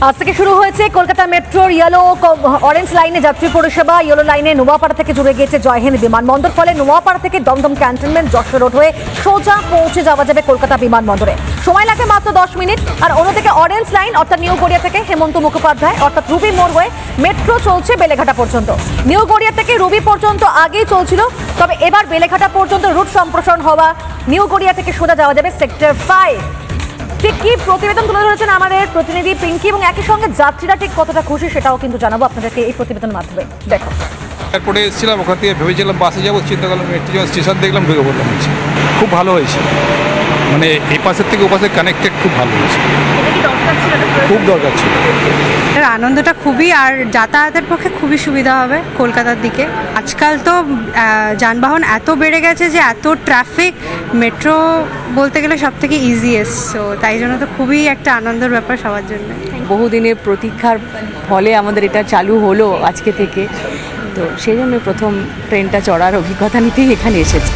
আজ থেকে শুরু হয়েছে কলকাতা মেট্রোর অরেঞ্জ লাইনে যাত্রী পরিষেবা। ইয়েলো লাইনে নোয়াপাড়া থেকে জুড়ে গিয়েছে জয়হিন্দ বিমানবন্দর। ফলে নোয়াপাড়া থেকে দমদম ক্যান্টনমেন্ট যশোর রোড হয়ে সোজা পৌঁছে যাওয়া যাবে কলকাতা বিমানবন্দরে। সময় লাগে মাত্র 10 মিনিট। আর অন্যদিকে অরেঞ্জ লাইন অর্থাৎ নিউ গড়িয়া থেকে হেমন্ত মুখোপাধ্যায় অর্থাৎ রুবি মোড় হয়ে মেট্রো চলছে বেলেঘাটা পর্যন্ত। নিউ গড়িয়া থেকে রুবি পর্যন্ত আগেই চলছিল, তবে এবার বেলেঘাটা পর্যন্ত রুট সম্প্রসারণ হওয়া নিউ গড়িয়া থেকে সোজা যাওয়া যাবে সেক্টর 5। ঠিক কি প্রতিবেদন তুলে ধরেছেন আমাদের প্রতিনিধি পিঙ্কি, এবং একই সঙ্গে যাত্রীরা ঠিক কতটা খুশি সেটাও কিন্তু জানাবো আপনাদেরকে এই প্রতিবেদনের মাধ্যমে। দেখো, এয়ারপোর্টে এসেছিলাম, ওখান থেকে ভেবেছিলাম বাসে যাবো, চিন্তা করলাম একটু যখন স্টেশন দেখলাম ঢুকে পড়লাম। খুব ভালো হয়েছে, মানে এই পাশের থেকে ও পাশে কানেক্টেড, খুব ভালো হয়েছে, খুব দরকার ছিল। আনন্দটা খুবই, আর যাতায়াতের পক্ষে খুবই সুবিধা হবে কলকাতার দিকে। আজকাল তো যানবাহন এত বেড়ে গেছে যে এত ট্রাফিক, মেট্রো বলতে গেলে সব থেকে ইজিয়েস্ট। সো তাই জন্য তো খুবই একটা আনন্দের ব্যাপার সবার জন্য। বহুদিনের প্রতীক্ষার ফলে আমাদের এটা চালু হলো আজকে থেকে, তো সেই জন্য প্রথম ট্রেনটা চড়ার অভিজ্ঞতা নিতেই এখানে এসেছি।